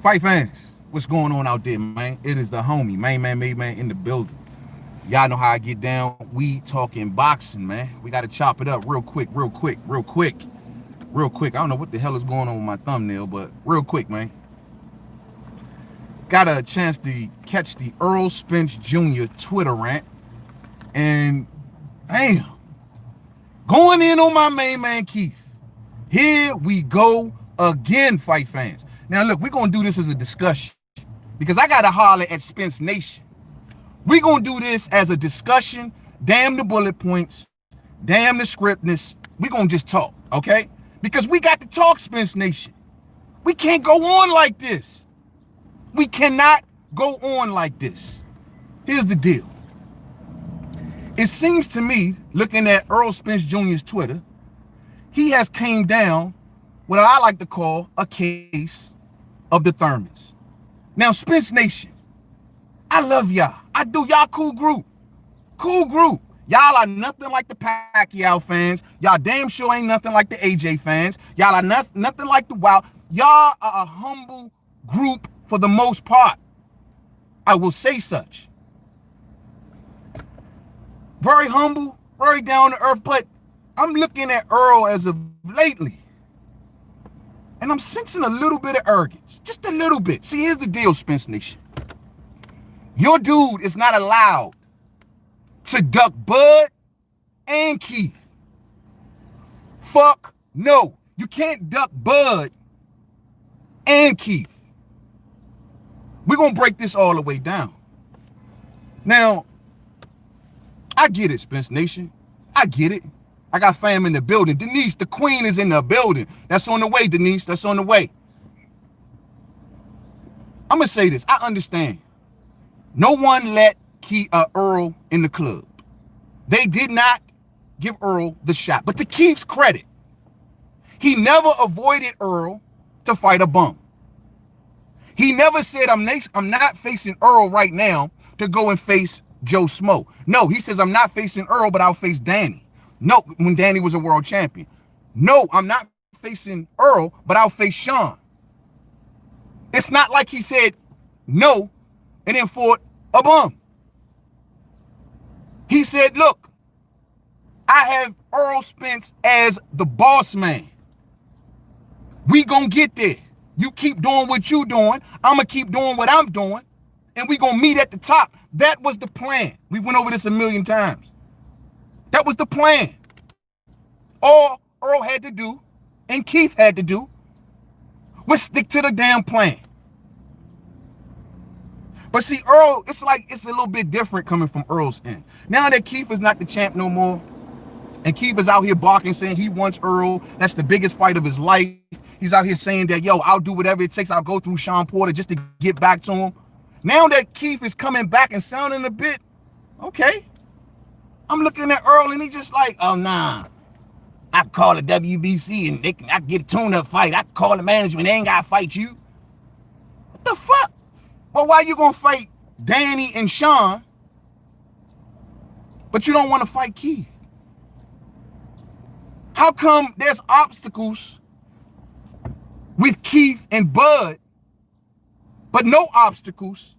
Fight fans, what's going on out there, man? It is the homie, main man, made man in the building. Y'all know how I get down. We talking boxing, man. We got to chop it up real quick. I don't know what the hell is going on with my thumbnail, but real quick, man. Got a chance to catch the Errol Spence Jr. Twitter rant. And, damn, going in on my main man, Keith. Here we go again, fight fans. Now, look, we're going to do this as a discussion because I got to holler at Spence Nation. We're going to do this as a discussion. Damn the bullet points. Damn the scriptness. We're going to just talk, okay? Because we got to talk, Spence Nation. We can't go on like this. We cannot go on like this. Here's the deal. It seems to me, looking at Errol Spence Jr.'s Twitter, he has came down what I like to call a case of the Thurmans. Now, Spence Nation, I love y'all. I do. Y'all cool group. Cool group. Y'all are nothing like the Pacquiao fans. Y'all damn sure ain't nothing like the AJ fans. Y'all are nothing like the Wild. Y'all are a humble group for the most part. I will say such. Very humble, very down to earth, but I'm looking at Earl as of lately, and I'm sensing a little bit of arrogance. Just a little bit. See, here's the deal, Spence Nation. Your dude is not allowed to duck Bud and Keith. Fuck no. You can't duck Bud and Keith. We're going to break this all the way down. Now, I get it, Spence Nation. I get it. I got fam in the building. Denise, the queen, is in the building. That's on the way, Denise. That's on the way. I'm going to say this. I understand. No one let Earl in the club. They did not give Earl the shot. But to Keith's credit, he never avoided Earl to fight a bum. He never said, I'm not facing Earl right now to go and face Joe Smo. No, he says, I'm not facing Earl, but I'll face Danny. No, when Danny was a world champion. No, I'm not facing Earl, but I'll face Sean. It's not like he said no and then fought a bum. He said, look, I have Errol Spence as the boss man. We gonna get there. You keep doing what you doing. I'm gonna keep doing what I'm doing. And we gonna meet at the top. That was the plan. We went over this a million times. That was the plan. All Earl had to do and Keith had to do was stick to the damn plan. But see, Earl, it's a little bit different coming from Earl's end. Now that Keith is not the champ no more, and Keith is out here barking, saying he wants Earl. That's the biggest fight of his life. He's out here saying that, yo, I'll do whatever it takes. I'll go through Sean Porter just to get back to him. Now that Keith is coming back and sounding a bit, okay. I'm looking at Earl and he's just like, oh, nah. I call the WBC and I get a tune-up fight. I call the management. They ain't got to fight you. What the fuck? Well, why you going to fight Danny and Sean, but you don't want to fight Keith? How come there's obstacles with Keith and Bud, but no obstacles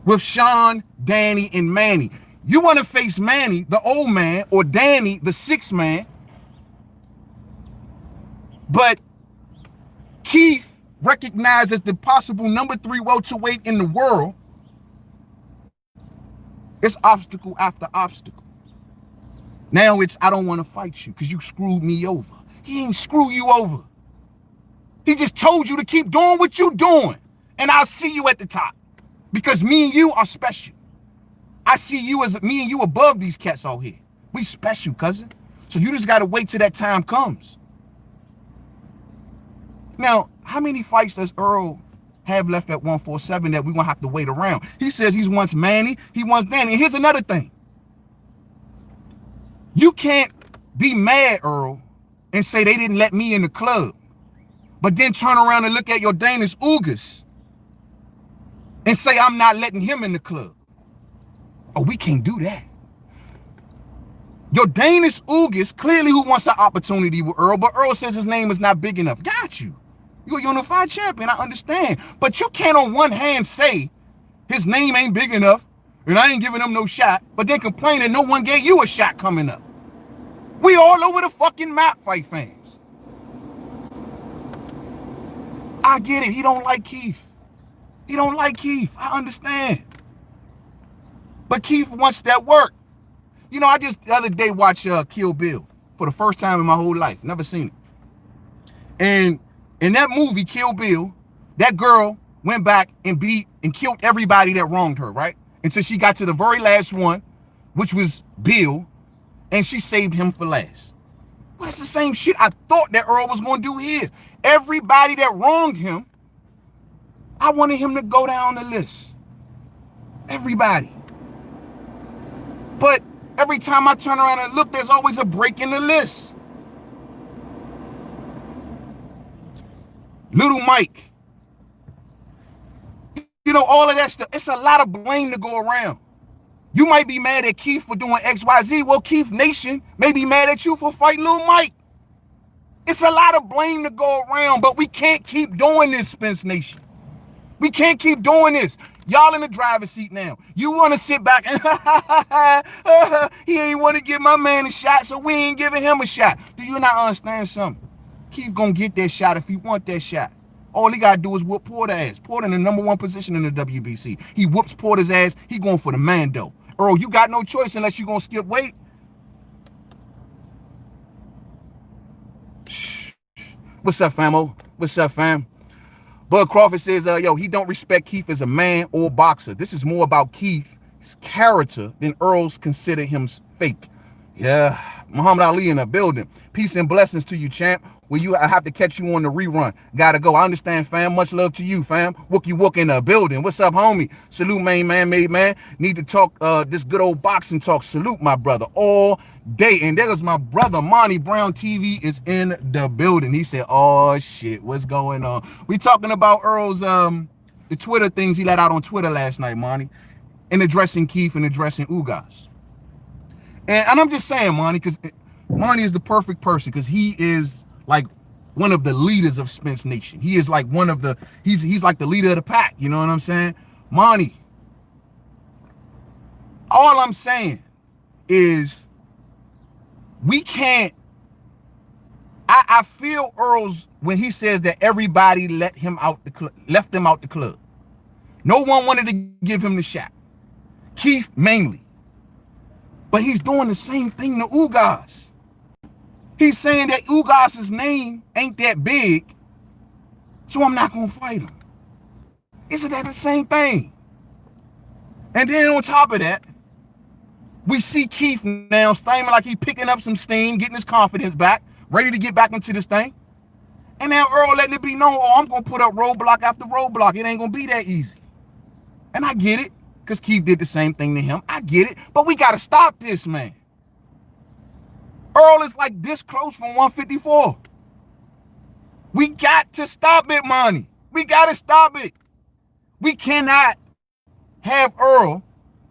with Sean, Danny, and Manny? You want to face Manny, the old man, or Danny, the sixth man, but Keith, recognized as the possible number 3 welterweight in the world, it's obstacle after obstacle. Now it's, I don't want to fight you because you screwed me over. He ain't screw you over. He just told you to keep doing what you doing, and I'll see you at the top because me and you are special. I see you as me and you above these cats out here. We special, cousin. So you just got to wait till that time comes. Now, how many fights does Earl have left at 147 that we're going to have to wait around? He says he wants Manny, he wants Danny. And here's another thing. You can't be mad, Earl, and say they didn't let me in the club, but then turn around and look at your Danis Ugas and say I'm not letting him in the club. Oh, we can't do that. Your Danis Ugas, clearly who wants an opportunity with Earl, but Earl says his name is not big enough. Got you. You're a unified champion, I understand. But you can't on one hand say his name ain't big enough and I ain't giving him no shot, but then complain that no one gave you a shot coming up. We all over the fucking map, fight fans. I get it. He don't like Keith. He don't like Keith. I understand. But Keith wants that work. You know, I just the other day watched Kill Bill for the first time in my whole life. Never seen it. And in that movie, Kill Bill, that girl went back and beat and killed everybody that wronged her, right? Until she got to the very last one, which was Bill, and she saved him for last. Well, it's the same shit I thought that Earl was going to do here. Everybody that wronged him, I wanted him to go down the list. Everybody. But every time I turn around and look, there's always a break in the list. Little Mike. You know, all of that stuff. It's a lot of blame to go around. You might be mad at Keith for doing X, Y, Z. Well, Keith Nation may be mad at you for fighting Little Mike. It's a lot of blame to go around, but we can't keep doing this, Spence Nation. We can't keep doing this. Y'all in the driver's seat now. You want to sit back and he ain't want to give my man a shot, so we ain't giving him a shot. Do you not understand something? Keith gonna get that shot if he want that shot. All he gotta do is whoop Porter's ass. Porter in the #1 position in the WBC. He whoops Porter's ass. He going for the Mando. Earl, you got no choice unless you gonna skip weight. What's up, famo? What's up, fam? Bud Crawford says, yo, he don't respect Keith as a man or boxer. This is more about Keith's character than Earl's consider him fake. Yeah, Muhammad Ali in the building. Peace and blessings to you, champ. Well, I have to catch you on the rerun. Gotta go. I understand, fam. Much love to you, fam. Wookie Wook in the building. What's up, homie? Salute, main man, made man. Need to talk this good old boxing talk. Salute, my brother, all day. And there goes my brother, Monty Brown TV is in the building. He said, oh, shit, what's going on? We talking about Earl's, the Twitter things he let out on Twitter last night, Monty, and addressing Keith and addressing Ugas. And I'm just saying, Monty, because Monty is the perfect person because he is like one of the leaders of Spence Nation. He is like one of the, he's like the leader of the pack. You know what I'm saying? Monty, all I'm saying is we can't, I feel Earl's when he says that everybody left him out the club. No one wanted to give him the shot. Keith mainly. But he's doing the same thing to Ugas. He's saying that Ugas' name ain't that big, so I'm not going to fight him. Isn't that the same thing? And then on top of that, we see Keith now steaming like he picking up some steam, getting his confidence back, ready to get back into this thing. And now Earl letting it be known, oh, I'm going to put up roadblock after roadblock. It ain't going to be that easy. And I get it, because Keith did the same thing to him. I get it, but we got to stop this, man. Earl is like this close from 154. We got to stop it, Monty. We got to stop it. We cannot have Earl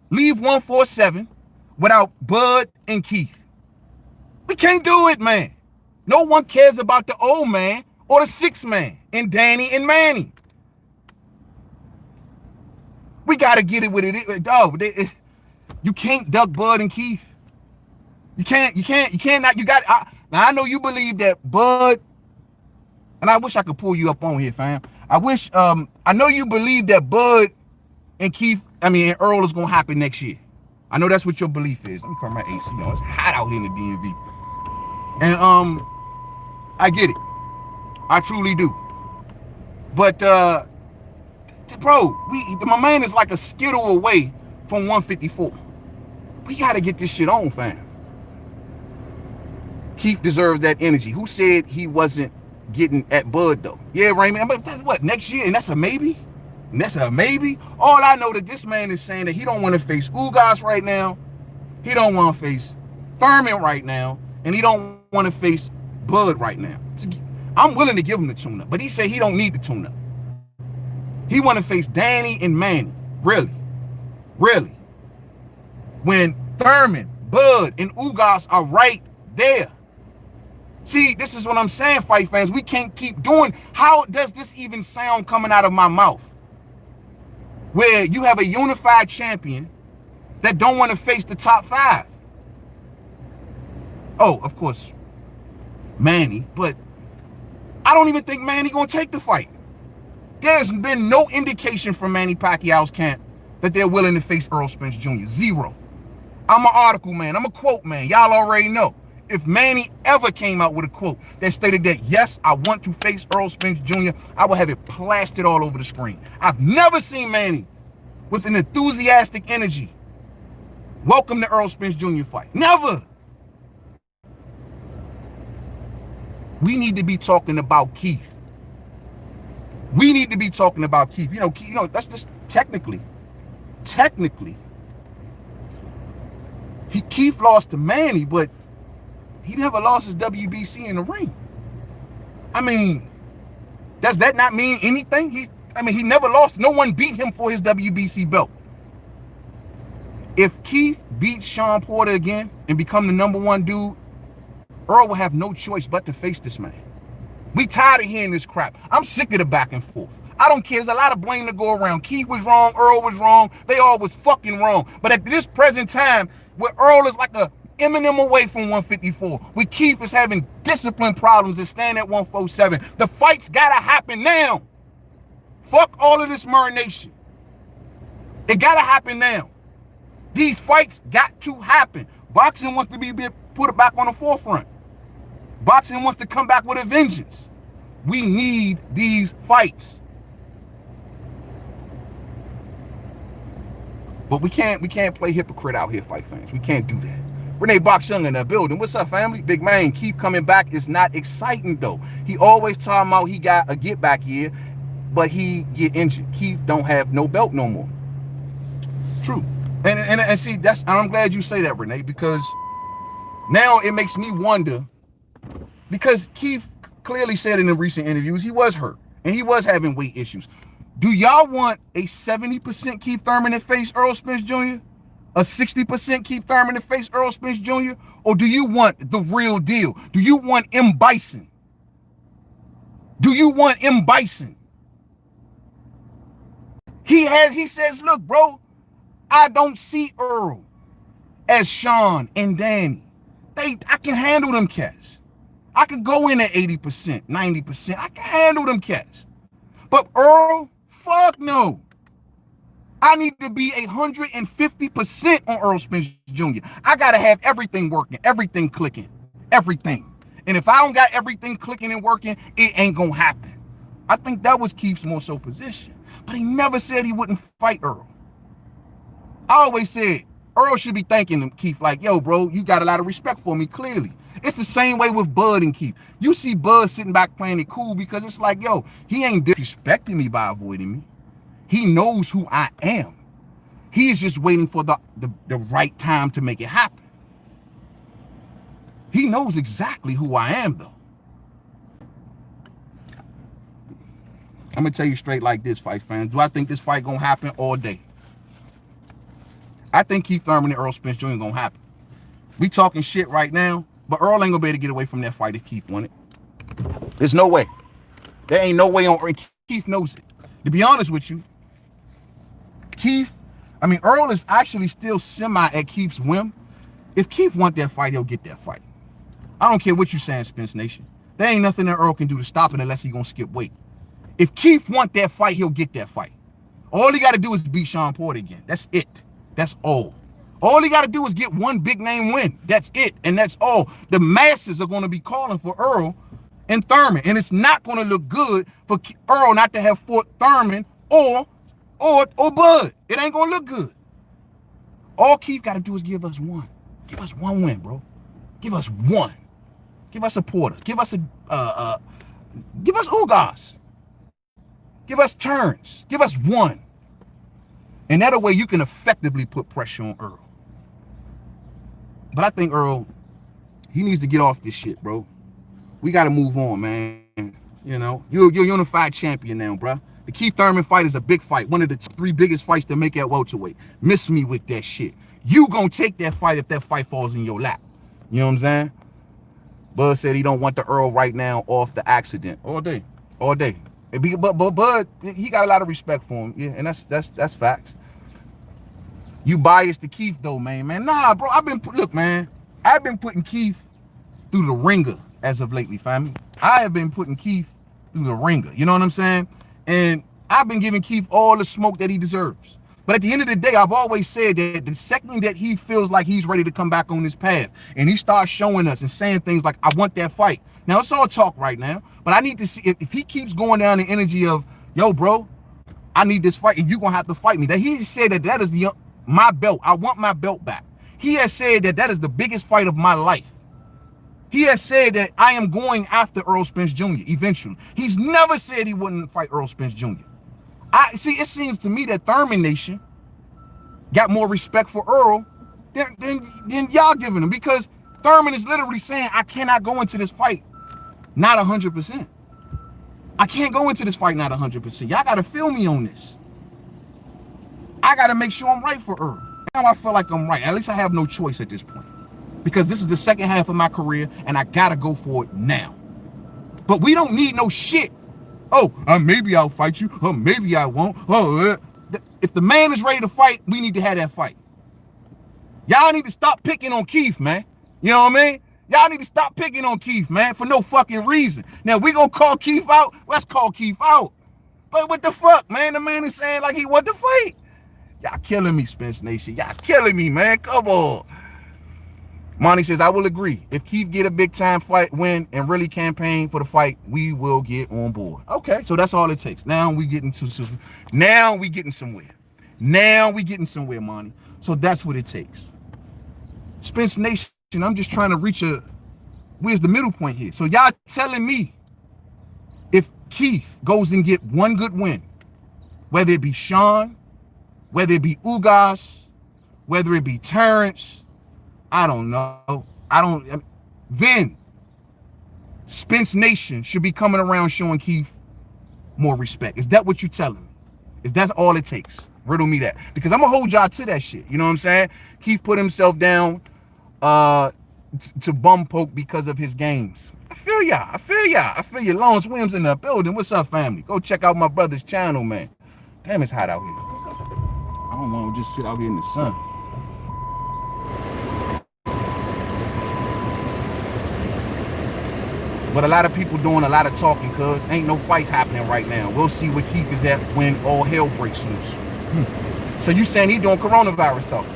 leave 147 without Bud and Keith. We can't do it, man. No one cares about the old man or the 6 man and Danny and Manny. We got to get it with it. Dog, you can't duck Bud and Keith. You cannot, you got, now I know you believe that Bud, and I wish I could pull you up on here, fam. I know you believe that Bud and and Earl is going to happen next year. I know that's what your belief is. Let me turn my AC on. It's hot out here in the DMV. And, I get it. I truly do. But, bro, my man is like a skittle away from 154. We got to get this shit on, fam. Keith deserves that energy. Who said he wasn't getting at Bud, though? Yeah, Raymond, but that's what, next year? And that's a maybe? And that's a maybe? All I know that this man is saying that he don't want to face Ugas right now. He don't want to face Thurman right now. And he don't want to face Bud right now. I'm willing to give him the tune-up, but he said he don't need the tune-up. He want to face Danny and Manny. Really? Really? When Thurman, Bud, and Ugas are right there. See, this is what I'm saying, fight fans. We can't keep doing. How does this even sound coming out of my mouth? Where you have a unified champion that don't want to face the top 5. Oh, of course, Manny, but I don't even think Manny gonna take the fight. There's been no indication from Manny Pacquiao's camp that they're willing to face Errol Spence Jr. Zero. I'm an article man. I'm a quote man. Y'all already know. If Manny ever came out with a quote that stated that, yes, I want to face Errol Spence Jr., I will have it plastered all over the screen. I've never seen Manny with an enthusiastic energy welcome the Errol Spence Jr. fight. Never. We need to be talking about Keith. We need to be talking about Keith. That's just technically, Keith lost to Manny, but he never lost his WBC in the ring. I mean, does that not mean anything? He never lost. No one beat him for his WBC belt. If Keith beats Sean Porter again and become the #1 dude, Earl will have no choice but to face this man. We tired of hearing this crap. I'm sick of the back and forth. I don't care. There's a lot of blame to go around. Keith was wrong. Earl was wrong. They all was fucking wrong. But at this present time, where Earl is like a Eminem away from 154, where Keith is having discipline problems and staying at 147, the fight's gotta happen now. Fuck all of this marination. It gotta happen now. These fights got to happen. Boxing wants to be put back on the forefront. Boxing wants to come back with a vengeance. We need these fights. But we can't play hypocrite out here, fight fans. We can't do that. Renee Box Young in the building. What's up, family? Big man, Keith coming back is not exciting, though. He always talking about he got a get back year, but he get injured. Keith don't have no belt no more. True. And see, I'm glad you say that, Renee, because now it makes me wonder, because Keith clearly said in the recent interviews he was hurt and he was having weight issues. Do y'all want a 70% Keith Thurman to face Errol Spence Jr.? A 60% Keith Thurman to face Errol Spence Jr.? Or do you want the real deal? Do you want M. Bison? Do you want M. Bison? He says, look, bro, I don't see Earl as Sean and Danny. I can handle them cats. I could go in at 80%, 90%. I can handle them cats. But Earl, fuck no. I need to be 150% on Errol Spence Jr. I got to have everything working, everything clicking, everything. And if I don't got everything clicking and working, it ain't going to happen. I think that was Keith's more so position. But he never said he wouldn't fight Earl. I always said, Earl should be thanking him, Keith, like, yo, bro, you got a lot of respect for me, clearly. It's the same way with Bud and Keith. You see Bud sitting back playing it cool because it's like, yo, he ain't disrespecting me by avoiding me. He knows who I am. He is just waiting for the right time to make it happen. He knows exactly who I am, though. I'm going to tell you straight like this, fight fans. Do I think this fight going to happen all day? I think Keith Thurman and Errol Spence Jr. going to happen. We talking shit right now, but Earl ain't going to be able to get away from that fight if Keith won it. There's no way. There ain't no way on Earl. Keith knows it. To be honest with you, Earl is actually still semi at Keith's whim. If Keith want that fight, he'll get that fight. I don't care what you saying, Spence Nation. There ain't nothing that Earl can do to stop it unless he gonna skip weight. If Keith want that fight, he'll get that fight. All he got to do is beat Sean Porter again. That's it. That's all. All he got to do is get one big name win. That's it. And that's all. The masses are going to be calling for Earl and Thurman. And it's not going to look good for Earl not to have fought Thurman or Bud. It ain't going to look good. All Keith got to do is give us one. Give us one win, bro. Give us one. Give us a Porter. Give us give us Ugas. Give us turns. Give us one. And that way you can effectively put pressure on Earl. But I think Earl, he needs to get off this shit, bro. We got to move on, man. You know, you're a unified champion now, bro. The Keith Thurman fight is a big fight. One of the 3 biggest fights to make at welterweight. Miss me with that shit. You gonna take that fight if that fight falls in your lap. You know what I'm saying? Bud said he don't want the Earl right now off the accident. All day. All day. But Bud, he got a lot of respect for him. Yeah, and that's facts. You biased to Keith though, man. Nah, bro. Look, man. I've been putting Keith through the ringer as of lately, family. I have been putting Keith through the ringer. You know what I'm saying? And I've been giving Keith all the smoke that he deserves. But at the end of the day, I've always said that the second that he feels like he's ready to come back on this path and he starts showing us and saying things like, I want that fight. Now, it's all talk right now, but I need to see if he keeps going down the energy of, yo, bro, I need this fight and you're going to have to fight me. That he said that is my belt. I want my belt back. He has said that is the biggest fight of my life. He has said that I am going after Errol Spence Jr. eventually. He's never said he wouldn't fight Errol Spence Jr. It seems to me that Thurman Nation got more respect for Earl than y'all giving him, because Thurman is literally saying, I cannot go into this fight not 100%. I can't go into this fight not 100%. Y'all got to feel me on this. I got to make sure I'm right for Earl. Now I feel like I'm right. At least I have no choice at this point, because this is the second half of my career and I got to go for it now. But we don't need no shit. Oh, maybe I'll fight you. Oh, maybe I won't. If the man is ready to fight, we need to have that fight. Y'all need to stop picking on Keith, man. You know what I mean? Y'all need to stop picking on Keith, man, for no fucking reason. Now, we gonna call Keith out? Let's call Keith out. But what the fuck, man? The man is saying like he want to fight. Y'all killing me, Spence Nation. Y'all killing me, man. Come on. Monty says, I will agree. If Keith get a big-time fight win and really campaign for the fight, we will get on board. Okay, so that's all it takes. Now we getting somewhere. Now we getting somewhere, Monty. So that's what it takes. Spence Nation, I'm just trying to reach where's the middle point here? So y'all telling me if Keith goes and get one good win, whether it be Sean, whether it be Ugas, whether it be Terrence, I don't know. Then Spence Nation should be coming around showing Keith more respect. Is that what you're telling me? Is that all it takes? Riddle me that. Because I'm going to hold y'all to that shit. You know what I'm saying? Keith put himself down to bum poke because of his games. I feel y'all. Lawrence Williams in the building. What's up, family? Go check out my brother's channel, man. Damn, it's hot out here. I don't want to just sit out here in the sun. But a lot of people doing a lot of talking, cuz ain't no fights happening right now. We'll see where Keith is at when all hell breaks loose. So you saying he doing coronavirus talk?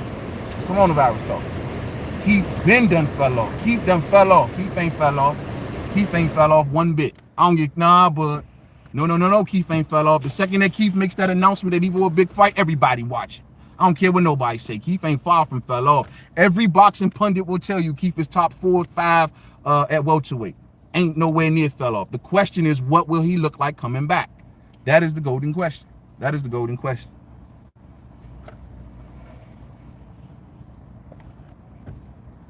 Keith done fell off. Keith ain't fell off. Keith ain't fell off one bit. I don't get but no. Keith ain't fell off. The second that Keith makes that announcement that he will a big fight, everybody watch it. I don't care what nobody say. Keith ain't far from fell off. Every boxing pundit will tell you Keith is top 4 or 5 at welterweight. Ain't nowhere near fell off. The question is, what will he look like coming back? That is the golden question.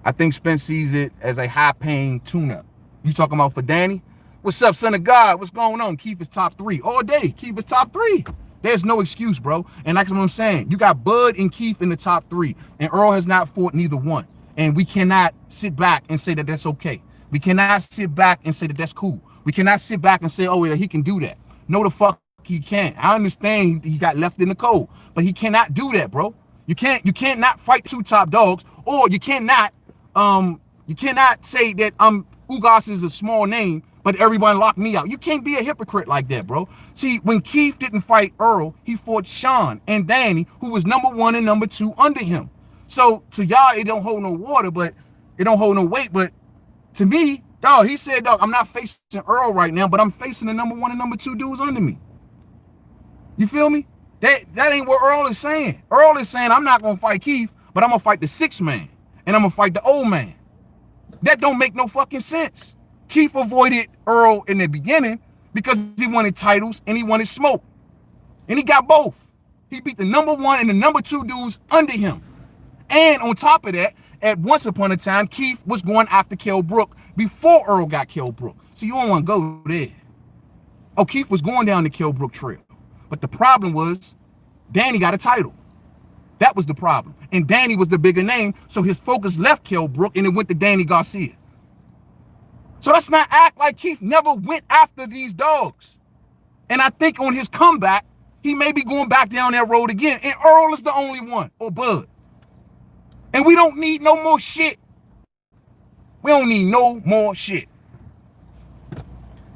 I think Spence sees it as a high-paying tune-up. You talking about for Danny? What's up, son of God? What's going on? Keith is top 3 all day. Keith is top 3. There's no excuse, bro. And that's what I'm saying. You got Bud and Keith in the top 3, and Earl has not fought neither one. And we cannot sit back and say that that's okay. We cannot sit back and say that that's cool. We cannot sit back and say, oh, yeah, he can do that. No, the fuck he can't. I understand he got left in the cold, but he cannot do that, bro. You can't not fight 2 top dogs, or you cannot say that Ugas is a small name, but everyone locked me out. You can't be a hypocrite like that, bro. See, when Keith didn't fight Earl, he fought Sean and Danny, who was number 1 and number 2 under him. So to y'all, it don't hold no water, but it don't hold no weight, but to me, dog, he said, dog, I'm not facing Earl right now, but I'm facing the number 1 and number 2 dudes under me. You feel me? That ain't what Earl is saying. Earl is saying, I'm not going to fight Keith, but I'm going to fight the 6th man, and I'm going to fight the old man. That don't make no fucking sense. Keith avoided Earl in the beginning because he wanted titles and he wanted smoke. And he got both. He beat the number 1 and the number 2 dudes under him. And on top of that, at once upon a time, Keith was going after Kell Brook before Earl got Kell Brook. So you don't want to go there. Oh, Keith was going down the Kell Brook trail. But the problem was Danny got a title. That was the problem. And Danny was the bigger name, so his focus left Kell Brook and it went to Danny Garcia. So let's not act like Keith never went after these dogs. And I think on his comeback, he may be going back down that road again. And Earl is the only one, or Bud. And we don't need no more shit. We don't need no more shit.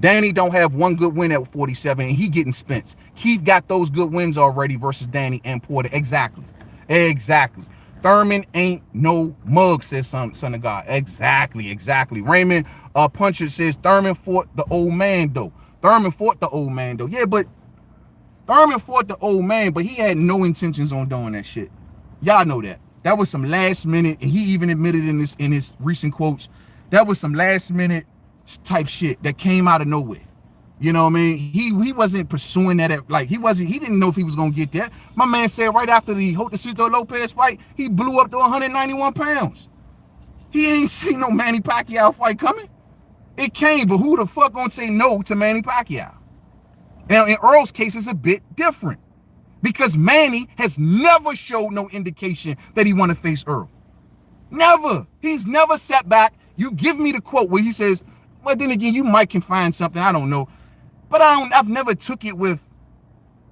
Danny don't have one good win at 47, and he getting Spence. Keith got those good wins already versus Danny and Porter. Exactly. Thurman ain't no mug, says son of God. Exactly. Raymond Puncher says Thurman fought the old man, though. Yeah, but Thurman fought the old man, but he had no intentions on doing that shit. Y'all know that. That was some last minute, and he even admitted in his recent quotes, that was some last minute type shit that came out of nowhere. You know what I mean? He wasn't pursuing that he didn't know if he was gonna get that. My man said right after the Jotacito Lopez fight, he blew up to 191 pounds. He ain't seen no Manny Pacquiao fight coming. It came, but who the fuck gonna say no to Manny Pacquiao? Now in Earl's case, it's a bit different because Manny has never showed no indication that he want to face Earl. Never. He's never sat back. You give me the quote where he says, well, then again, you might can find something, I don't know. But I've never took it with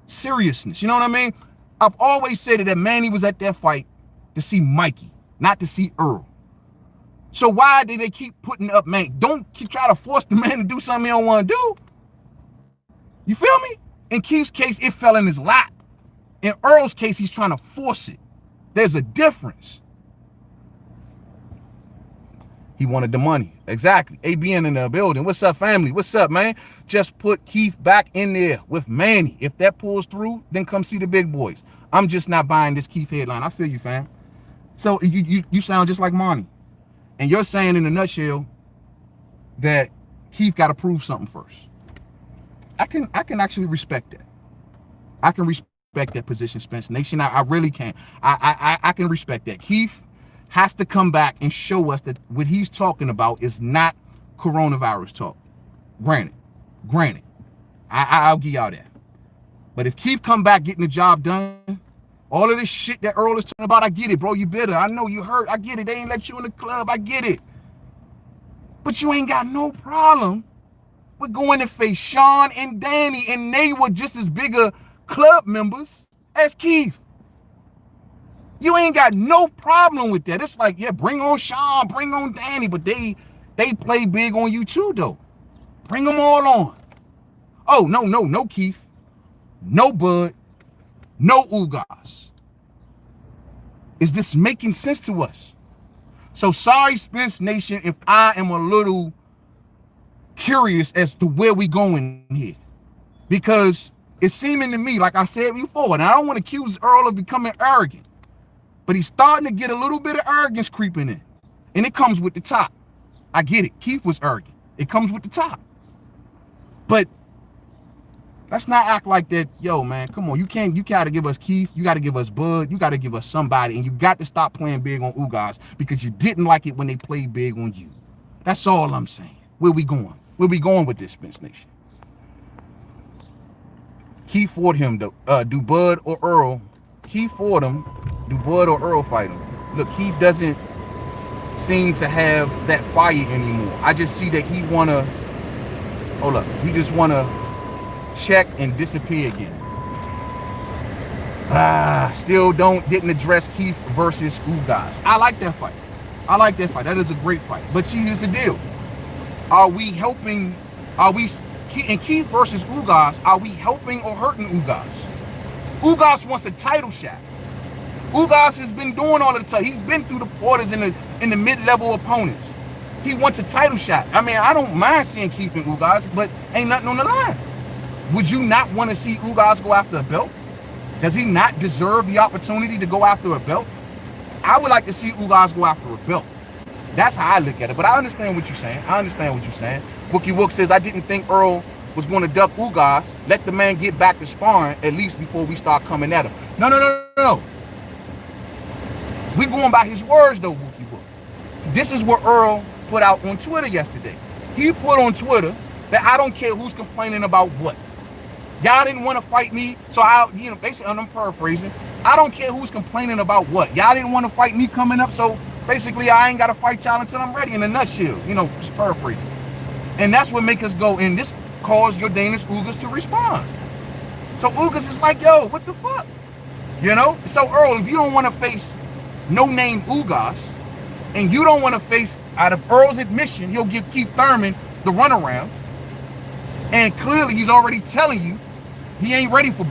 seriousness. You know what I mean? I've always said that Manny was at that fight to see Mikey, not to see Earl. So why did they keep putting up Manny? Don't try to force the man to do something he don't want to do. You feel me? In Keith's case, it fell in his lap. In Earl's case, he's trying to force it. There's a difference. He wanted the money. Exactly. ABN in the building. What's up, family? What's up, man? Just put Keith back in there with Manny. If that pulls through, then come see the big boys. I'm just not buying this Keith headline. I feel you, fam. So you sound just like Monty. And you're saying in a nutshell that Keith got to prove something first. I can actually respect that. I can respect that position, Spence Nation. I really can. I can respect that. Keith has to come back and show us that what he's talking about is not coronavirus talk. Granted. I'll give y'all that. But if Keith come back getting the job done, all of this shit that Earl is talking about, I get it, bro. You bitter. I know you hurt. I get it. They ain't let you in the club. I get it. But you ain't got no problem with going to face Sean and Danny, and they were just as bigger club members as Keith. You ain't got no problem with that. It's like, yeah, bring on Sean, bring on Danny, but they play big on you too, though. Bring them all on. Oh, no Keith. No Bud. No Ugas. Is this making sense to us? So sorry, Spence Nation, if I am a little curious as to where we going here. Because it's seeming to me, like I said before, and I don't want to accuse Earl of becoming arrogant, but he's starting to get a little bit of arrogance creeping in. And it comes with the top. I get it. Keith was arrogant. It comes with the top. But let's not act like that. Yo, man, come on. You got to give us Keith. You got to give us Bud. You got to give us somebody. And you got to stop playing big on Ugas because you didn't like it when they played big on you. That's all I'm saying. Where we going? Where we going with this, Spence Nation? Keith fought him, though. Do Bud or Earl? Keith fought him. Do Bud or Earl fight him? Look, Keith doesn't seem to have that fire anymore. I just see that he wanna, hold up, he just wanna check and disappear again. Still didn't address Keith versus Ugas. I like that fight. That is a great fight. But see, here's the deal. In Keith versus Ugas, are we helping or hurting Ugas? Ugas wants a title shot. Ugas has been doing all of the time. He's been through the Porters in the mid-level opponents. He wants a title shot. I mean, I don't mind seeing Keith and Ugas, but ain't nothing on the line. Would you not want to see Ugas go after a belt? Does he not deserve the opportunity to go after a belt? I would like to see Ugas go after a belt. That's how I look at it. But I understand what you're saying. Wookie Wook says, I didn't think Earl was going to duck Ugas. Let the man get back to sparring at least before we start coming at him. No. We going by his words, though, Wookie Wook. This is what Earl put out on Twitter yesterday. He put on Twitter that I don't care who's complaining about what. Y'all didn't want to fight me, so basically, I'm paraphrasing. I don't care who's complaining about what. Y'all didn't want to fight me coming up, so basically, I ain't got to fight y'all until I'm ready, in a nutshell. Just paraphrasing. And that's what make us go, and this caused Jordanus Ugas to respond. So Ugas is like, yo, what the fuck? You know? So Earl, if you don't want to face no-name Ugas, and you don't want to face, out of Earl's admission, he'll give Keith Thurman the runaround, and clearly he's already telling you he ain't ready to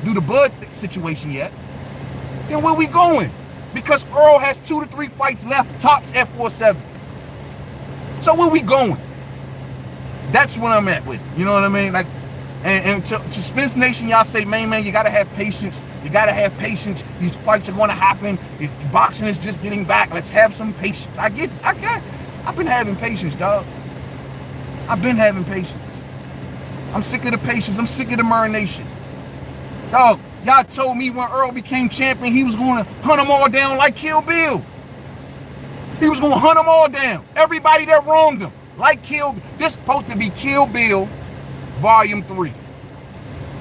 do the Bud situation yet, then where we going? Because Earl has 2 to 3 fights left, tops F47. So where we going? That's what I'm at with. You know what I mean? Like, and to Spence Nation, y'all say, man, you gotta have patience. You gotta have patience. These fights are gonna happen. Boxing is just getting back. Let's have some patience. I've been having patience, dog. I've been having patience. I'm sick of the patience. I'm sick of the marination. Dog, y'all told me when Earl became champion, he was gonna hunt them all down like Kill Bill. He was gonna hunt them all down. Everybody that wronged him. Like this supposed to be Kill Bill Volume 3.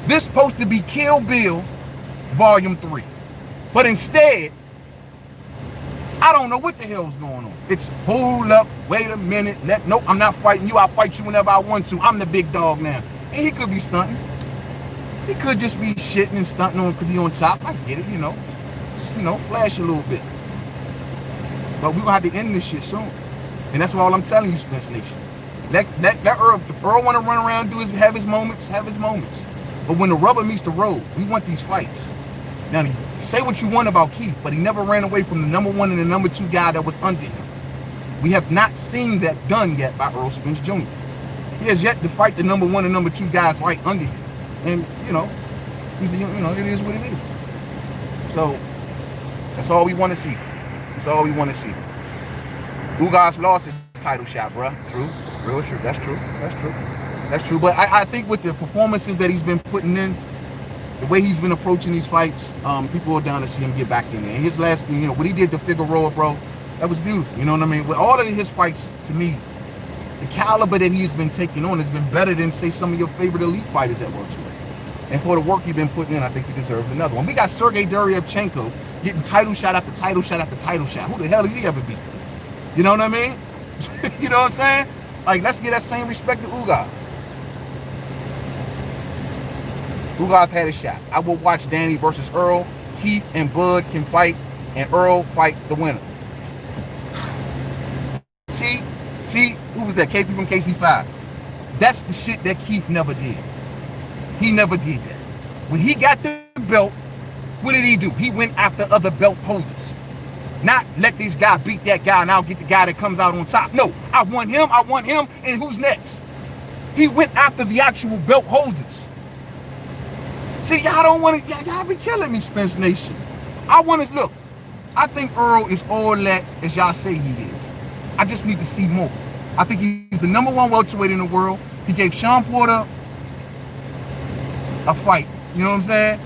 This supposed to be Kill Bill Volume 3. But instead, I don't know what the hell's going on. It's hold up, wait a minute, nope, I'm not fighting you. I'll fight you whenever I want to. I'm the big dog now. And he could be stunting. He could just be shitting and stunting on because he on top. I get it, you know, flash a little bit. But we're gonna have to end this shit soon. And that's all I'm telling you, Spence Nation. Let Earl, if Earl want to run around, have his moments. But when the rubber meets the road, we want these fights. Now, say what you want about Keith, but he never ran away from the number 1 and the number 2 guy that was under him. We have not seen that done yet by Errol Spence Jr. He has yet to fight the number 1 and number 2 guys right under him. And, you know, it is what it is. So, that's all we want to see. That's all we want to see. Ugas lost his title shot, bruh. True. Real true. That's true. But I think with the performances that he's been putting in, the way he's been approaching these fights, people are down to see him get back in there. And his last, what he did to Figueroa, bro, that was beautiful. You know what I mean? With all of his fights, to me, the caliber that he's been taking on has been better than, say, some of your favorite elite fighters at welterweight. And for the work he's been putting in, I think he deserves another one. We got Sergey Durievchenko getting title shot after title shot after title shot. Who the hell has he ever beat? You know what I mean? You know what I'm saying? Like, let's give that same respect to Ugas. Ugas had a shot. I will watch Danny versus Earl. Keith and Bud can fight, and Earl fight the winner. See, who was that? KP from KC5. That's the shit that Keith never did. He never did that. When he got the belt, what did he do? He went after other belt holders. Not let this guy beat that guy and I'll get the guy that comes out on top. No, I want him, and who's next? He went after the actual belt holders. See, y'all don't want to, y'all be killing me, Spence Nation. I want to, look, I think Earl is all that as y'all say he is. I just need to see more. I think he's the number 1 welterweight in the world. He gave Sean Porter a fight. You know what I'm saying?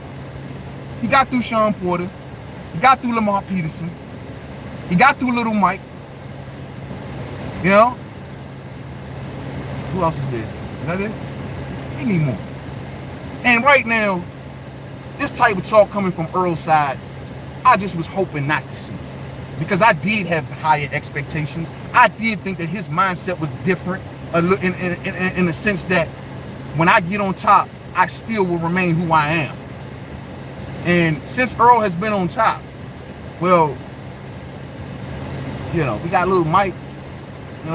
He got through Sean Porter. He got through Lamar Peterson. He got through Little Mike. You know? Who else is there? Is that it? He need more. And right now, this type of talk coming from Earl's side, I just was hoping not to see. Because I did have higher expectations. I did think that his mindset was different in the sense that when I get on top, I still will remain who I am. And since Earl has been on top, well, we got Little Mike, we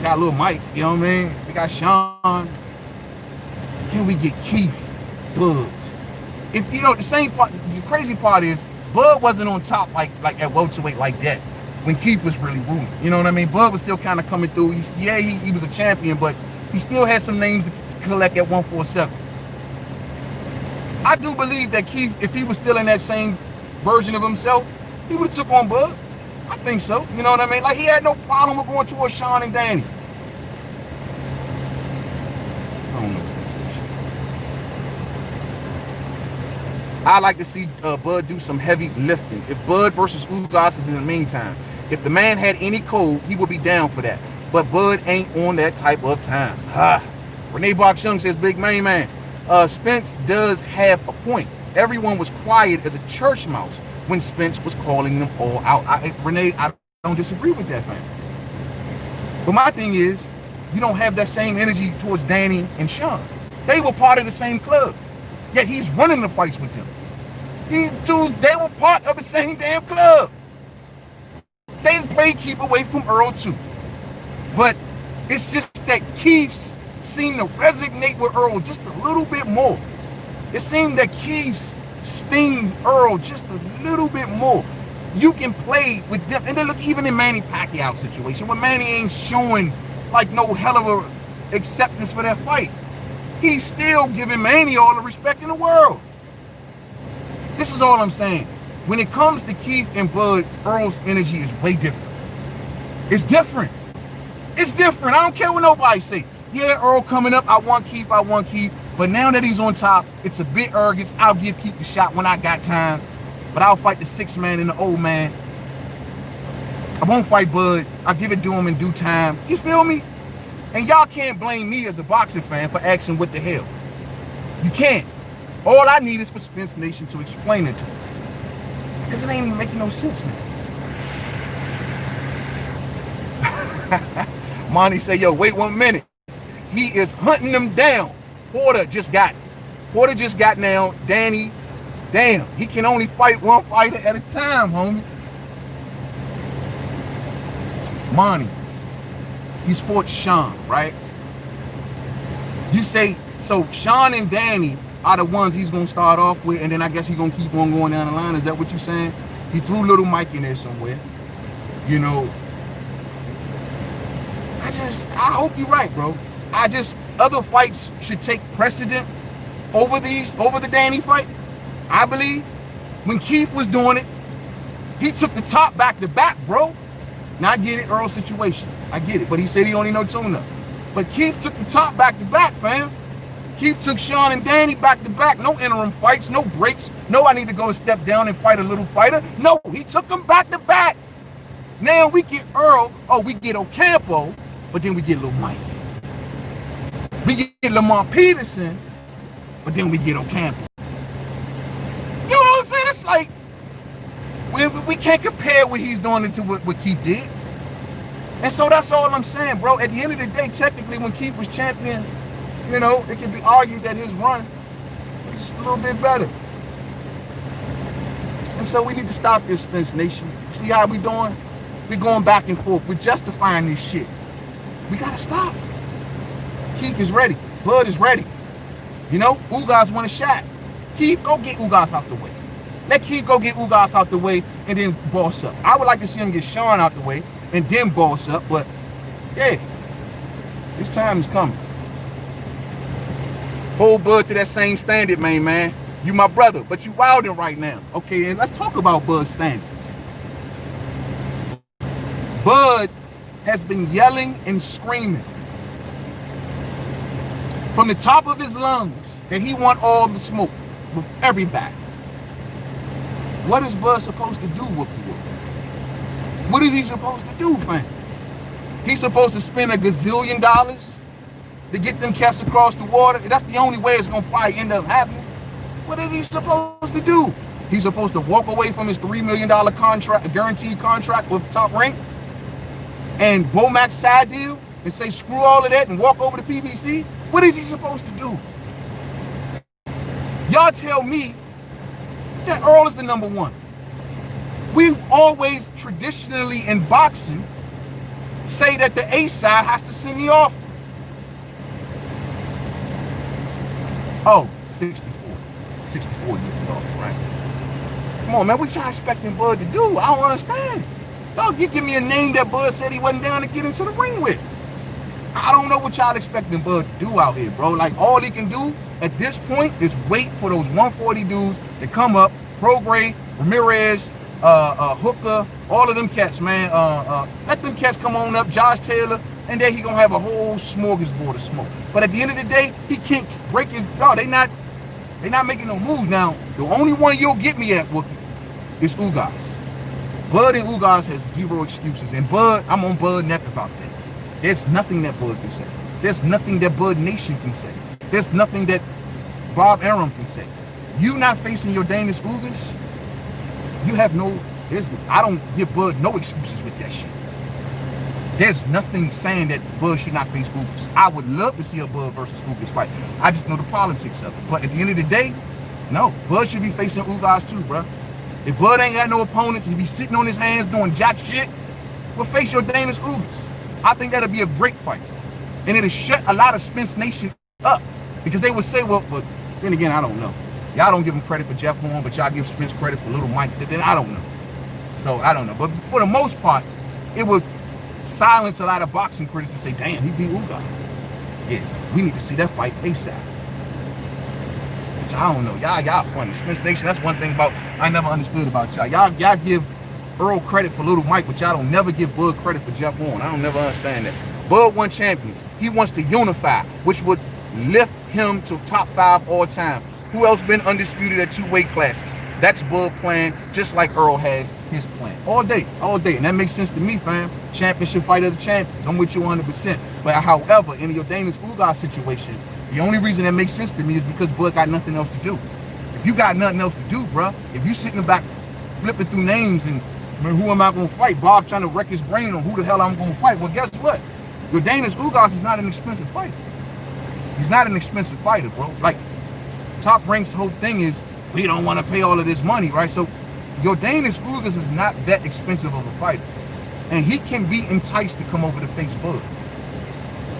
got Little Mike, you know what I mean? We got Sean. Can we get Keith, Bud? If the crazy part is Bud wasn't on top like at welterweight like that when Keith was really ruling. You know what I mean? Bud was still kind of coming through. He was a champion, but he still had some names to collect at 147. I do believe that Keith, if he was still in that same version of himself, he would have took on Bud. I think so. You know what I mean? Like, he had no problem with going towards Sean and Danny. I don't know. I like to see Bud do some heavy lifting. If Bud versus Ugas is in the meantime, if the man had any code, he would be down for that. But Bud ain't on that type of time. Renee Box Young says, big man. Spence does have a point. Everyone was quiet as a church mouse when Spence was calling them all out. Renee, I don't disagree with that, fam. But my thing is, you don't have that same energy towards Danny and Sean. They were part of the same club, yet he's running the fights with them. These dudes, they were part of the same damn club. They played keep away from Earl too. But it's just that Keith's seemed to resonate with Earl just a little bit more. It seemed that Keith's sting Earl just a little bit more. You can play with them, and then look, even in Manny Pacquiao situation, when Manny ain't showing like no hell of a acceptance for that fight, he's still giving Manny all the respect in the world. This is all I'm saying. When it comes to Keith and Bud, Earl's energy is way different. It's different. It's different. I don't care what nobody say. Yeah, Earl coming up, I want Keith. But now that he's on top, it's a bit arrogance. I'll give Keith the shot when I got time. But I'll fight the 6th man and the old man. I won't fight Bud. I'll give it to him in due time. You feel me? And y'all can't blame me as a boxing fan for asking what the hell. You can't. All I need is for Spence Nation to explain it to me. Because it ain't even making no sense now. Monty say, yo, wait 1 minute. He is hunting them down. Porter just got now Danny. Damn, he can only fight one fighter at a time, homie. Monty, he's fought Sean, right? You say, so Sean and Danny are the ones he's going to start off with, and then I guess he's going to keep on going down the line. Is that what you're saying? He threw Little Mike in there somewhere. You know, I hope you're right, bro. Other fights should take precedent over the Danny fight. I believe when Keith was doing it, he took the top back to back, bro. Now I get it, Earl situation. I get it, but he said he only know tune-up. But Keith took the top back to back, fam. Keith took Sean and Danny back to back. No interim fights, no breaks. No, I need to go and step down and fight a little fighter. No, he took them back to back. Now we get Earl, we get Ocampo, but then we get Lil Mike. We get Lamont Peterson, but then we get Ocampo. You know what I'm saying? It's like, we can't compare what he's doing to what Keith did. And so that's all I'm saying, bro. At the end of the day, technically, when Keith was champion, you know, it can be argued that his run is just a little bit better. And so we need to stop this, Spence Nation. See how we doing? We're going back and forth. We're justifying this shit. We gotta stop. Keith is ready. Bud is ready. You know, Ugas want a shot. Keith, go get Ugas out the way. Let Keith go get Ugas out the way and then boss up. I would like to see him get Sean out the way and then boss up, but yeah, this time is coming. Hold Bud to that same standard, man. You my brother, but you wilding right now. Okay, and let's talk about Bud's standards. Bud has been yelling and screaming from the top of his lungs that he want all the smoke with everybody. What is Bud supposed to do, Wookie? What is he supposed to do, fam? He's supposed to spend $1 gazillion to get them cats across the water. That's the only way it's gonna probably end up happening. What is he supposed to do? He's supposed to walk away from his $3 million contract, guaranteed contract with Top Rank and Bomax side deal and say screw all of that and walk over to PBC? What is he supposed to do? Y'all tell me that Earl is the number one. We've always traditionally in boxing say that the A side has to send the offer. Oh, 64. 64 is the offer, right? Come on, man, what y'all expecting Bud to do? I don't understand. Y'all give me a name that Bud said he wasn't down to get into the ring with. I don't know what y'all expecting Bud to do out here, bro. Like, all he can do at this point is wait for those 140 dudes to come up. Prograis, Ramirez, Hooker, all of them cats, man. Let them cats come on up, Josh Taylor, and then he gonna have a whole smorgasbord of smoke. But at the end of the day, he can't break his. No, they not making no moves now. The only one you'll get me at, Wookie, is Ugas. Bud and Ugas has zero excuses, and Bud, I'm on Bud neck about that. There's nothing that Bud can say. There's nothing that Bud Nation can say. There's nothing that Bob Arum can say. You not facing your Danish Ugas, you have no. I don't give Bud no excuses with that shit. There's nothing saying that Bud should not face Ugas. I would love to see a Bud versus Ugas fight. I just know the politics of it. But at the end of the day, no, Bud should be facing Ugas too, bro. If Bud ain't got no opponents, he be sitting on his hands doing jack shit, well, face your Danish Ugas. I think that'll be a great fight. And it'll shut a lot of Spence Nation up. Because they would say, well, but then again, I don't know. Y'all don't give him credit for Jeff Horn, but y'all give Spence credit for Little Mike. Then I don't know. So I don't know. But for the most part, it would silence a lot of boxing critics and say, damn, he beat Ugas. Yeah, we need to see that fight ASAP. Which I don't know. Y'all funny. Spence Nation, that's one thing about I never understood about y'all. Y'all give Earl credit for Little Mike, but y'all don't never give Bud credit for Jeff Horn. I don't never understand that. Bud won champions. He wants to unify, which would lift him to top 5 all time. Who else been undisputed at 2 weight classes? That's Bud plan, just like Earl has his plan. All day. And that makes sense to me, fam. Championship fight of the champions. I'm with you 100%. But however, in your Danish Ugas situation, the only reason that makes sense to me is because Bud got nothing else to do. If you got nothing else to do, bruh, if you sitting back flipping through names and, man, who am I going to fight? Bob trying to wreck his brain on who the hell I'm going to fight. Well, guess what? Your Danish Ugas is not an expensive fighter. He's not an expensive fighter, bro. Like, Top Rank's whole thing is, we don't want to pay all of this money, right? So your Danish Ugas is not that expensive of a fighter. And he can be enticed to come over to face Bud.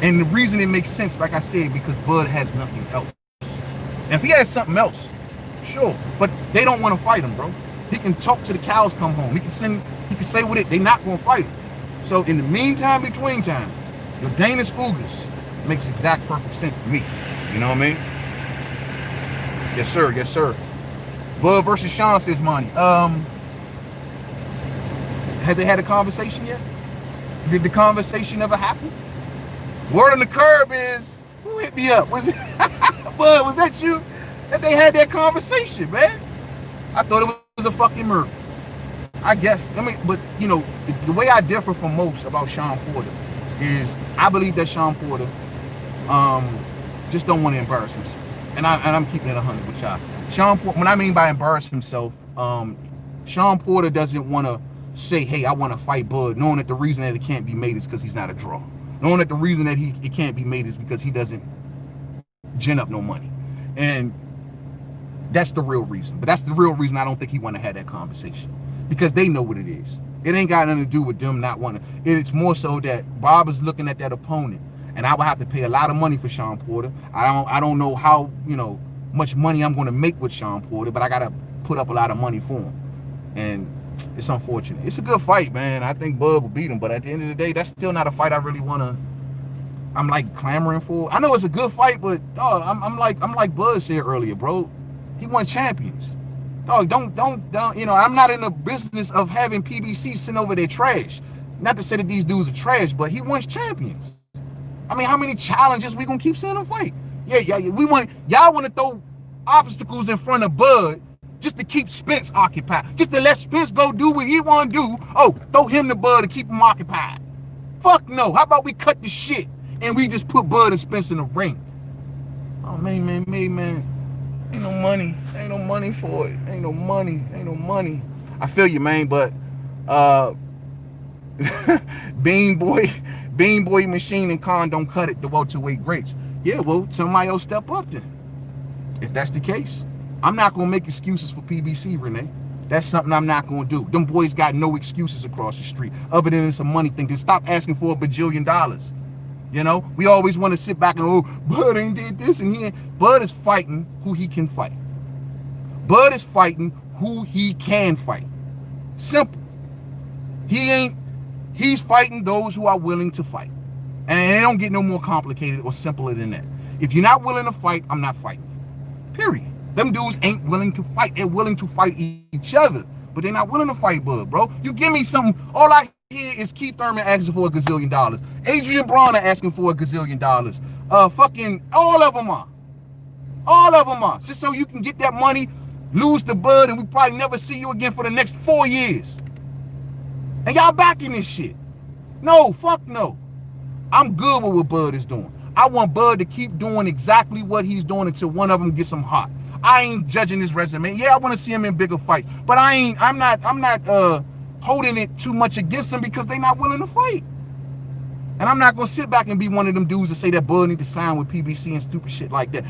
And the reason it makes sense, like I said, because Bud has nothing else. And if he has something else, sure. But they don't want to fight him, bro. He can talk till the cows come home. He can say what they're not going to fight him. So in the meantime, between time, your Danish Ugas makes exact perfect sense to me. You know what I mean? Yes, sir. Yes, sir. Bud versus Sean, says Monty. Had they had a conversation yet? Did the conversation ever happen? Word on the curb is, who hit me up? Was it Bud, was that you? That they had that conversation, man? I thought it was a fucking murder. I guess. I mean, but you know, the way I differ from most about Sean Porter is I believe that Sean Porter just don't want to embarrass himself. And I'm keeping it 100 with y'all. Sean Porter, when I mean by embarrass himself, Sean Porter doesn't want to say, hey, I want to fight Bud, knowing that the reason that it can't be made is because he's not a draw. Knowing that the reason that it can't be made is because he doesn't gin up no money. And that's the real reason. But that's the real reason I don't think he want to have that conversation. Because they know what it is. It ain't got nothing to do with them not wanting. It's more so that Bob is looking at that opponent. And I would have to pay a lot of money for Sean Porter. I don't know how, you know, much money I'm going to make with Sean Porter, but I got to put up a lot of money for him. And it's unfortunate. It's a good fight, man. I think Bud will beat him, but at the end of the day, that's still not a fight I really want to, I'm like clamoring for. I know it's a good fight, but dog, I'm like Bud said earlier, bro. He won champions. Dog, don't, you know, I'm not in the business of having PBC send over their trash. Not to say that these dudes are trash, but he won champions. I mean, how many challenges we gonna keep seeing him fight? Yeah, we want, y'all want to throw obstacles in front of Bud just to keep Spence occupied, just to let Spence go do what he want to do. Oh, throw him to Bud to keep him occupied. Fuck no. How about we cut the shit and we just put Bud and Spence in the ring? Oh, man. Ain't no money. Ain't no money for it. Ain't no money. I feel you, man, but Bean Boy Machine and Khan don't cut it, the welterweight greats. Yeah, well, somebody else step up then. If that's the case. I'm not going to make excuses for PBC, Renee. That's something I'm not going to do. Them boys got no excuses across the street other than it's a money thing. Then stop asking for $1 bajillion. You know, we always want to sit back and, oh, Bud ain't did this and he ain't. Bud is fighting who he can fight. Bud is fighting who he can fight. Simple. He's fighting those who are willing to fight. And it don't get no more complicated or simpler than that. If you're not willing to fight, I'm not fighting. Period. Them dudes ain't willing to fight. They're willing to fight each other, but they're not willing to fight Bud, bro. You give me something. All I hear is Keith Thurman asking for $1 gazillion. Adrian Bronner asking for $1 gazillion. Fucking all of them are. All of them are. Just so you can get that money, lose the Bud, and we probably never see you again for the next 4 years. And y'all backing this shit. No, fuck no. I'm good with what Bud is doing. I want Bud to keep doing exactly what he's doing until one of them gets him hot. I ain't judging his resume. Yeah, I want to see him in bigger fights, but I'm not holding it too much against him because they're not willing to fight. And I'm not gonna sit back and be one of them dudes that say that Bud need to sign with PBC and stupid shit like that.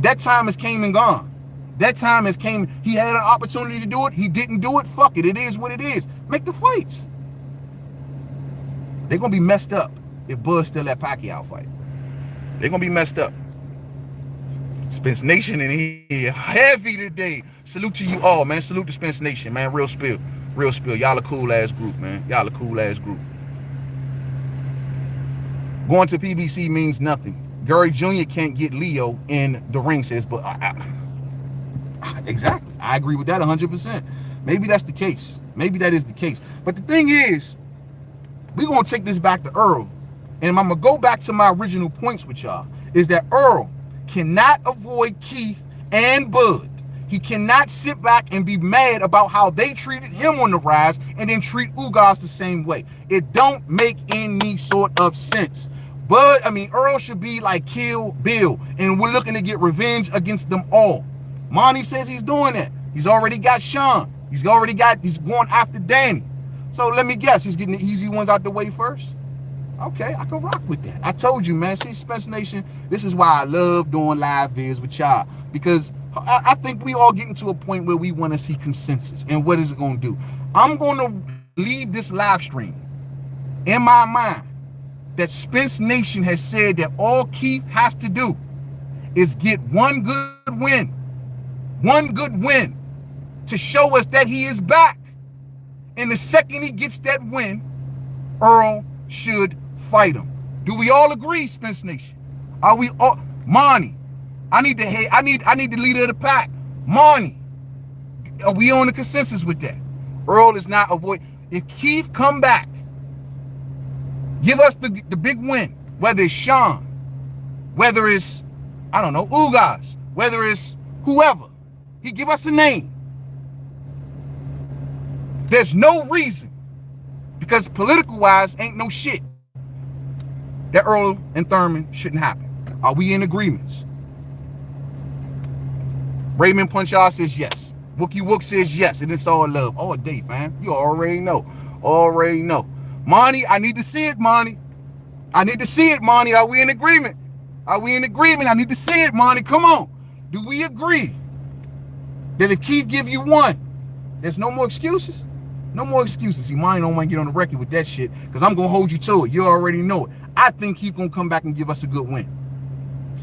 That time has came and gone. That time has came. He had an opportunity to do it. He didn't do it. Fuck it. It is what it is. Make the fights. They're gonna be messed up if Bud's still at Pacquiao fight. They're gonna be messed up. Spence Nation in here heavy today. Salute to you all, man. Salute to Spence Nation, man. Real spill. Real spill. Y'all a cool ass group, man. Y'all a cool ass group. Going to PBC means nothing. Gary Jr. can't get Leo in the ring, says, but exactly. I agree with that 100%. Maybe that's the case. Maybe that is the case. But the thing is, we're going to take this back to Errol. And I'm going to go back to my original points with y'all, is that Errol cannot avoid Keith and Bud. He cannot sit back and be mad about how they treated him on the rise and then treat Ugas the same way. It don't make any sort of sense. But, Earl should be like Kill Bill, and we're looking to get revenge against them all. Monty says he's doing that. He's already got Sean. He's going after Danny. So let me guess, he's getting the easy ones out the way first? Okay, I can rock with that. I told you, man. See, Spence Nation, this is why I love doing live vids with y'all, because I think we all getting to a point where we want to see consensus. And what is it going to do? I'm going to leave this live stream in my mind that Spence Nation has said that all Keith has to do is get one good win to show us that he is back. And the second he gets that win, Earl should fight him. Do we all agree, Spence Nation? Are we all? Monty, I need the leader of the pack. Monty, are we on the consensus with that? Earl is not avoid. If Keith come back, give us the big win, whether it's Sean, whether it's, I don't know, Ugas, whether it's whoever. He give us a name. There's no reason, because political-wise ain't no shit, that Earl and Thurman shouldn't happen. Are we in agreements? Raymond Punchard says yes. Wookie Wook says yes, and it's all love. All day, fam. You already know. Already know. Monty, I need to see it, Monty. I need to see it, Monty. Are we in agreement? Are we in agreement? I need to see it, Monty. Come on. Do we agree that if Keith give you one, there's no more excuses? No more excuses. See, Monty don't want to get on the record with that shit, because I'm going to hold you to it. You already know it. I think he's going to come back and give us a good win.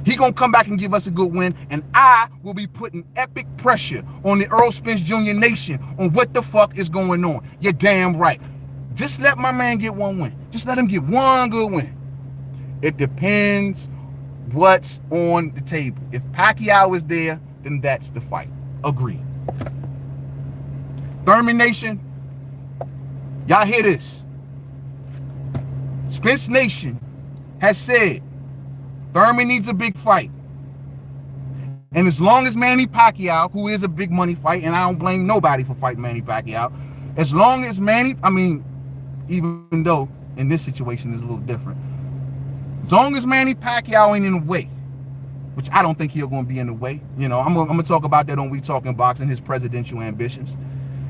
He's going to come back and give us a good win, and I will be putting epic pressure on the Errol Spence Jr. Nation on what the fuck is going on. You're damn right. Just let my man get one win. Just let him get one good win. It depends what's on the table. If Pacquiao is there, then that's the fight. Agreed. Thurman Nation, y'all hear this? Spence Nation has said Thurman needs a big fight. And as long as Manny Pacquiao, who is a big money fight, and I don't blame nobody for fighting Manny Pacquiao, as long as Manny, even though in this situation is a little different, as long as Manny Pacquiao ain't in the way, which I don't think he's going to be in the way. You know, I'm going to talk about that on We Talking Boxing, his presidential ambitions.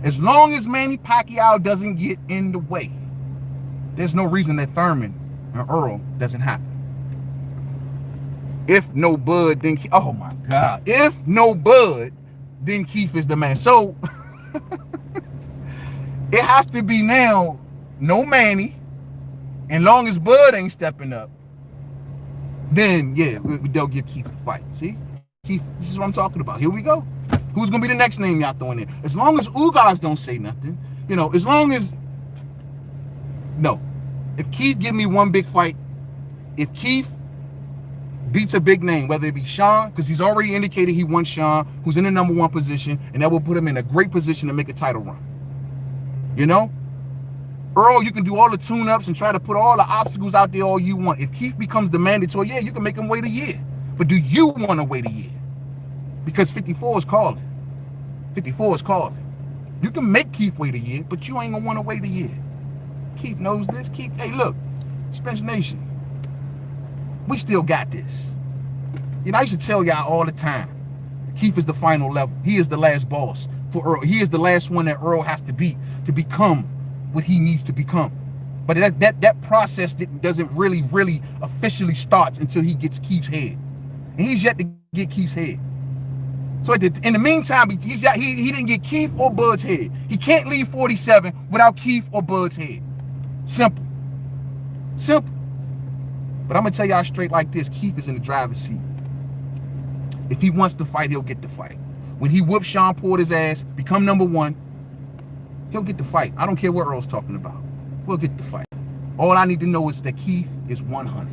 As long as Manny Pacquiao doesn't get in the way, there's no reason that Thurman and Earl doesn't happen. If no Bud, then oh my God. If no Bud, then Keith is the man. So it has to be now no Manny, and long as Bud ain't stepping up, then yeah, they'll give Keith the fight. See, Keith, this is what I'm talking about. Here we go. Who's gonna be the next name y'all throwing in? As long as Ugas don't say nothing, you know, as long as if Keith give me one big fight, if Keith beats a big name, whether it be Sean, because he's already indicated he wants Sean, who's in the #1 position, and that will put him in a great position to make a title run. You know? Earl, you can do all the tune-ups and try to put all the obstacles out there all you want. If Keith becomes the mandatory, yeah, you can make him wait a year. But do you want to wait a year? Because 54 is calling. 54 is calling. You can make Keith wait a year, but you ain't going to want to wait a year. Keith knows this. Keith, hey, look, Spence Nation, we still got this. You know, I used to tell y'all all the time, Keith is the final level. He is the last boss for Earl. He is the last one that Earl has to beat to become what he needs to become. But that process doesn't really officially starts until he gets Keith's head. And he's yet to get Keith's head. So in the meantime, he didn't get Keith or Bud's head. He can't leave 47 without Keith or Bud's head. Simple. Simple. But I'm going to tell y'all straight like this. Keith is in the driver's seat. If he wants to fight, he'll get the fight. When he whoops Sean Porter's ass, become number one, he'll get the fight. I don't care what Earl's talking about. We'll get the fight. All I need to know is that Keith is 100.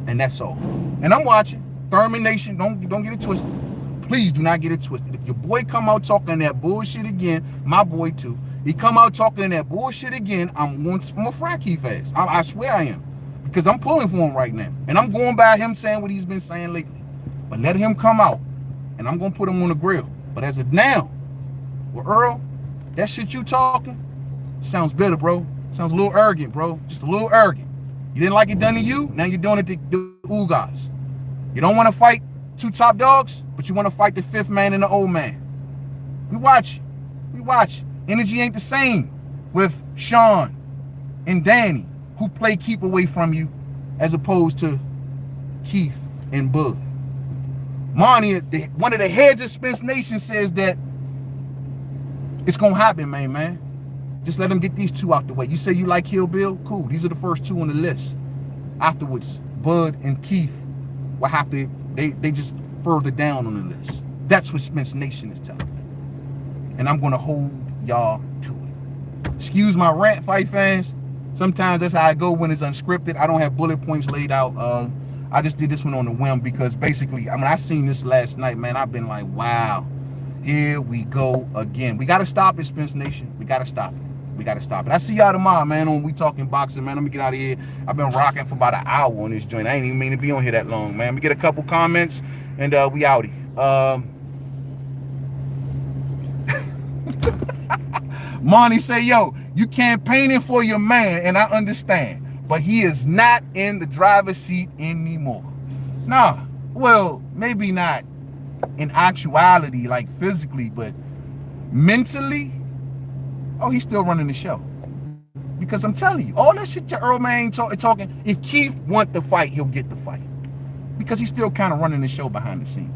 And that's all. And I'm watching. Thurman Nation, don't get it twisted. Please do not get it twisted. If your boy come out talking that bullshit again, my boy too, he come out talking that bullshit again, I'm going to fry Keith ass. I swear I am. Because I'm pulling for him right now. And I'm going by him saying what he's been saying lately. But let him come out. And I'm going to put him on the grill. But as of now, well, Earl, that shit you talking sounds bitter, bro. Sounds a little arrogant, bro. Just a little arrogant. You didn't like it done to you. Now you're doing it to the Ugas. You don't want to fight two top dogs, but you want to fight the fifth man and the old man. We watch. We watch. Energy ain't the same with Sean and Danny, who play keep away from you, as opposed to Keith and Bud. Monty, one of the heads of Spence Nation, says that it's going to happen, man. Just let them get these two out the way. You say you like Kill Bill? Cool. These are the first two on the list. Afterwards, Bud and Keith will have to, they just further down on the list. That's what Spence Nation is telling me. And I'm going to hold y'all to it. Excuse my rant, fight fans. Sometimes that's how I go when it's unscripted. I don't have bullet points laid out. I just did this one on the whim because basically, I seen this last night, man. I've been like, wow, here we go again. We got to stop it, Spence Nation. We got to stop it. We got to stop it. I see y'all tomorrow, man, on We Talking Boxing, man. Let me get out of here. I've been rocking for about an hour on this joint. I ain't even mean to be on here that long, man. We get a couple comments, and we outie. Monty say, yo, you campaigning for your man, and I understand, but he is not in the driver's seat anymore. Nah, well, maybe not in actuality, like physically, but mentally, oh, he's still running the show. Because I'm telling you, all that shit your Earl man talking, if Keith want the fight, he'll get the fight. Because he's still kind of running the show behind the scenes.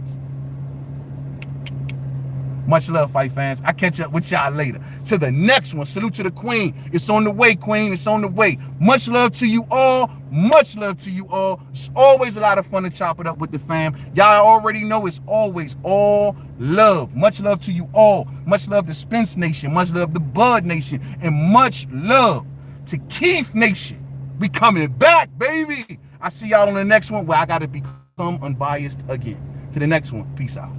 Much love, fight fans. I catch up with y'all later. To the next one. Salute to the queen. It's on the way, queen. It's on the way. Much love to you all. Much love to you all. It's always a lot of fun to chop it up with the fam. Y'all already know it's always all love. Much love to you all. Much love to Spence Nation. Much love to Bud Nation. And much love to Keith Nation. We coming back, baby. I see y'all on the next one where I got to become unbiased again. To the next one. Peace out.